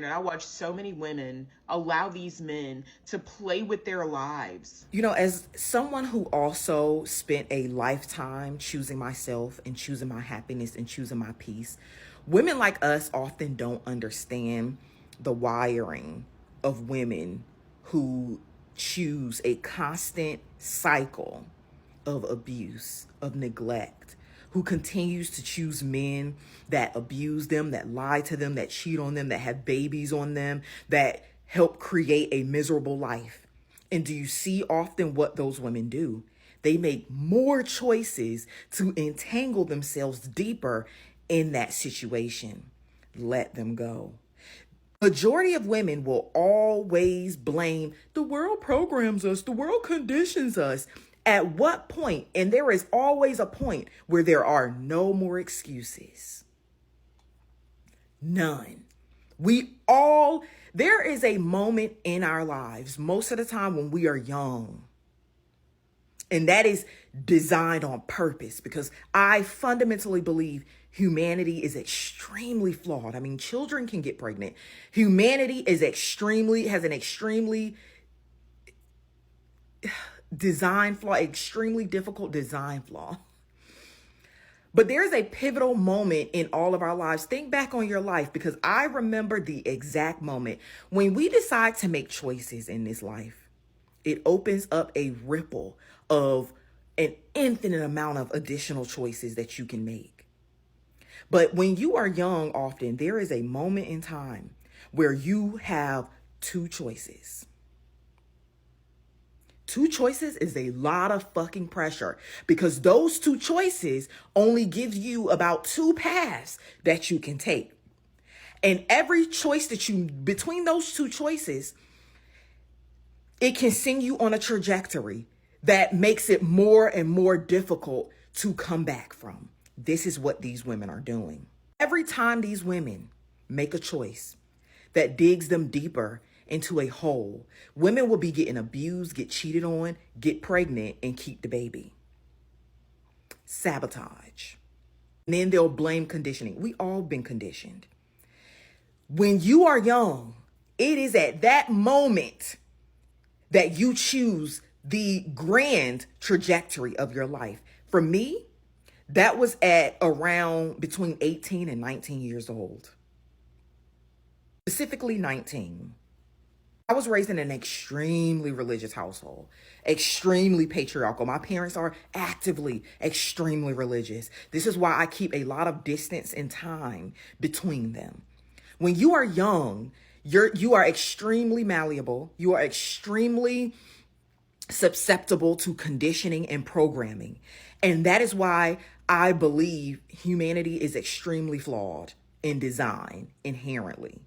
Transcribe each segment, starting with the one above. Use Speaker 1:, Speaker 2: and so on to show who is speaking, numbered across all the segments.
Speaker 1: And I watch so many women allow these men to play with their lives.
Speaker 2: You know, as someone who also spent a lifetime choosing myself and choosing my happiness and choosing my peace, women like us often don't understand the wiring of women who choose a constant cycle of abuse, of neglect, who continues to choose men that abuse them, that lie to them, that cheat on them, that have babies on them, that help create a miserable life. And do you see often what those women do? They make more choices to entangle themselves deeper in that situation. Let them go. Majority of women will always blame the world programs us, the world conditions us. At what point? And there is always a point where there are no more excuses. None. There is a moment in our lives, most of the time when we are young, and that is designed on purpose, because I fundamentally believe humanity is extremely flawed. I mean, children can get pregnant. Humanity has an extremely design flaw, extremely difficult design flaw. But there's a pivotal moment in all of our lives. Think back on your life, because I remember the exact moment when we decide to make choices in this life. It opens up a ripple of an infinite amount of additional choices that you can make. But when you are young, often there is a moment in time where you have two choices. Two choices is a lot of fucking pressure, because those two choices only give you about two paths that you can take. And every choice between those two choices, it can send you on a trajectory that makes it more and more difficult to come back from. This is what these women are doing. Every time these women make a choice that digs them deeper into a hole, women will be getting abused, get cheated on, get pregnant, and keep the baby. Sabotage. And then they'll blame conditioning. We all been conditioned. When you are young, it is at that moment that you choose the grand trajectory of your life. For me, that was at around between 18 and 19 years old. Specifically 19. I was raised in an extremely religious household, extremely patriarchal. My parents are actively extremely religious. This is why I keep a lot of distance and time between them. When you are young, you are extremely malleable. You are extremely susceptible to conditioning and programming. And that is why I believe humanity is extremely flawed in design inherently.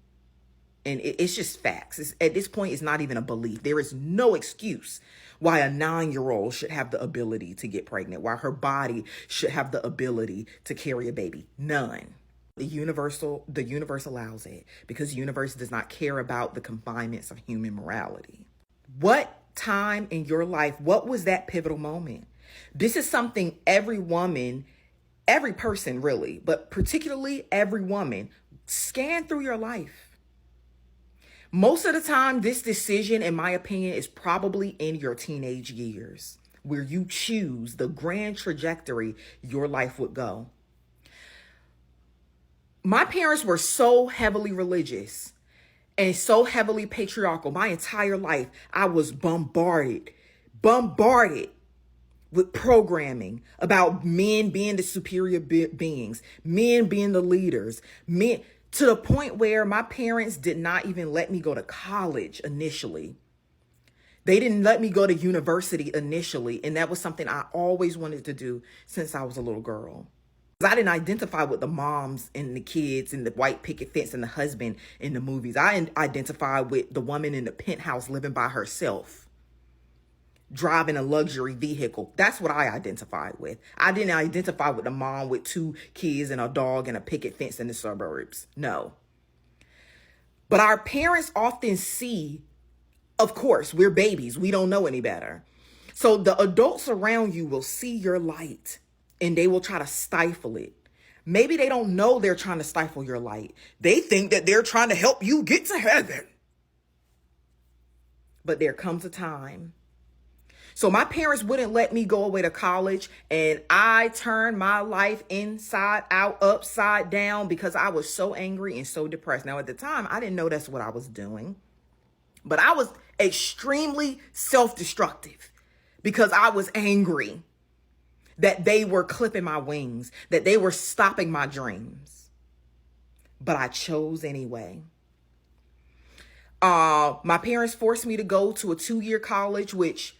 Speaker 2: And it's just facts. At this point, it's not even a belief. There is no excuse why a 9-year-old should have the ability to get pregnant, why her body should have the ability to carry a baby. None. The universe allows it, because the universe does not care about the confinements of human morality. What time in your life, what was that pivotal moment? This is something every woman, every person really, but particularly every woman, scan through your life. Most of the time, this decision, in my opinion, is probably in your teenage years, where you choose the grand trajectory your life would go. My parents were so heavily religious and so heavily patriarchal. My entire life, I was bombarded with programming about men being the superior beings, men being the leaders, men, to the point where my parents did not even let me go to college initially. They didn't let me go to university initially. And that was something I always wanted to do since I was a little girl. I didn't identify with the moms and the kids and the white picket fence and the husband in the movies. I identified with the woman in the penthouse living by herself, driving a luxury vehicle. That's what I identified with. I didn't identify with the mom with 2 kids and a dog and a picket fence in the suburbs. No. But our parents often see, of course, we're babies. We don't know any better. So the adults around you will see your light and they will try to stifle it Maybe they don't know they're trying to stifle your light. They think that they're trying to help you get to heaven. But there comes a time. So my parents wouldn't let me go away to college, and I turned my life inside out, upside down, because I was so angry and so depressed. Now, at the time, I didn't know that's what I was doing, but I was extremely self-destructive because I was angry that they were clipping my wings, that they were stopping my dreams. But I chose anyway. My parents forced me to go to a 2-year college, which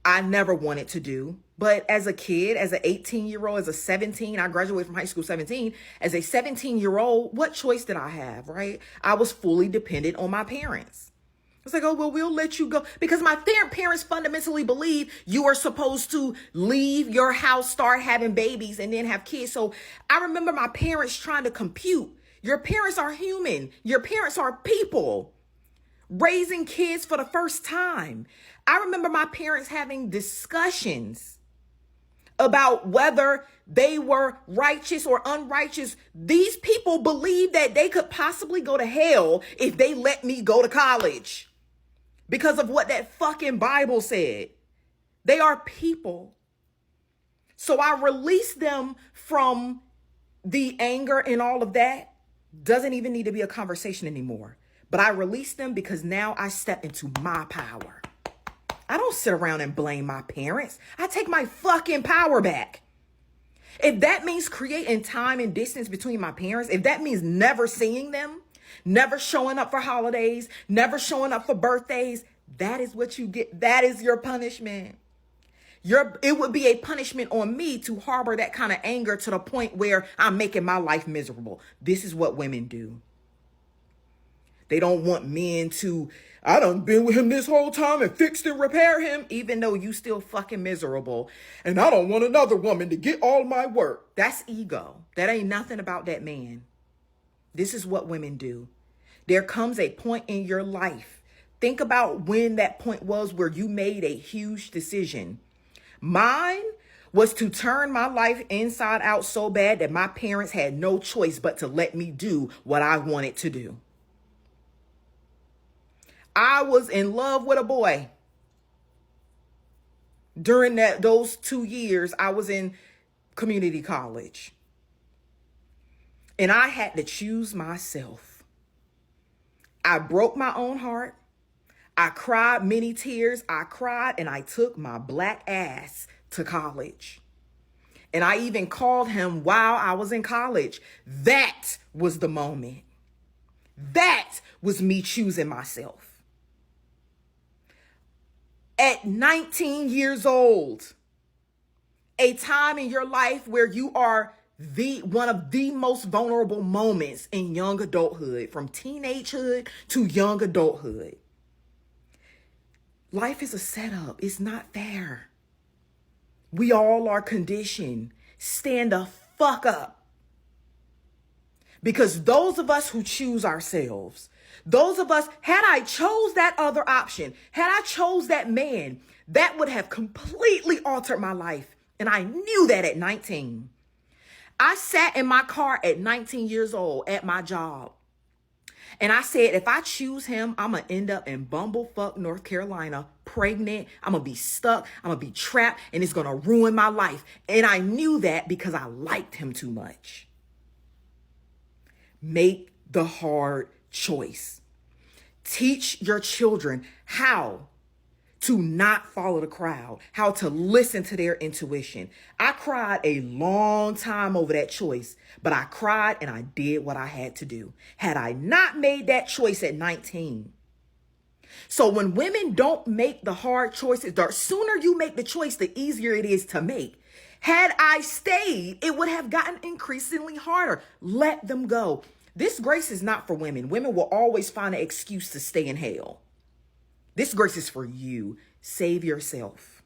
Speaker 2: I never wanted to do. But as a kid, as an 18-year-old, as a 17, I graduated from high school 17. As a 17-year-old, what choice did I have, right? I was fully dependent on my parents. It's like, oh, well, we'll let you go. Because my parents fundamentally believe you are supposed to leave your house, start having babies, and then have kids. So I remember my parents trying to compute. Your parents are human. Your parents are people raising kids for the first time. I remember my parents having discussions about whether they were righteous or unrighteous. These people believed that they could possibly go to hell if they let me go to college because of what that fucking Bible said. They are people. So I released them from the anger and all of that. Doesn't even need to be a conversation anymore. But I released them because now I step into my power. I don't sit around and blame my parents. I take my fucking power back. If that means creating time and distance between my parents, if that means never seeing them, never showing up for holidays, never showing up for birthdays, that is what you get. That is your punishment. It would be a punishment on me to harbor that kind of anger to the point where I'm making my life miserable. This is what women do. They don't want men to, I done been with him this whole time and fixed and repair him, even though you still fucking miserable. And I don't want another woman to get all my work. That's ego. That ain't nothing about that man. This is what women do. There comes a point in your life. Think about when that point was where you made a huge decision. Mine was to turn my life inside out so bad that my parents had no choice but to let me do what I wanted to do. I was in love with a boy. During those 2 years, I was in community college. And I had to choose myself. I broke my own heart. I cried many tears. I cried and I took my black ass to college. And I even called him while I was in college. That was the moment. That was me choosing myself. At 19 years old, a time in your life where you are one of the most vulnerable moments in young adulthood, from teenagehood to young adulthood. Life is a setup. It's not fair. We all are conditioned. Stand the fuck up. Because those of us who choose ourselves, those of us, had I chose that other option, had I chose that man, that would have completely altered my life. And I knew that at 19. I sat in my car at 19 years old at my job. And I said, if I choose him, I'm going to end up in Bumblefuck, North Carolina, pregnant. I'm going to be stuck. I'm going to be trapped, and it's going to ruin my life. And I knew that because I liked him too much. Make the hard choice. Teach your children how to not follow the crowd, how to listen to their intuition. I cried a long time over that choice, but I cried and I did what I had to do. Had I not made that choice at 19. So when women don't make the hard choices, the sooner you make the choice, the easier it is to make. Had I stayed, it would have gotten increasingly harder. Let them go. This grace is not for women. Women will always find an excuse to stay in hell. This grace is for you. Save yourself.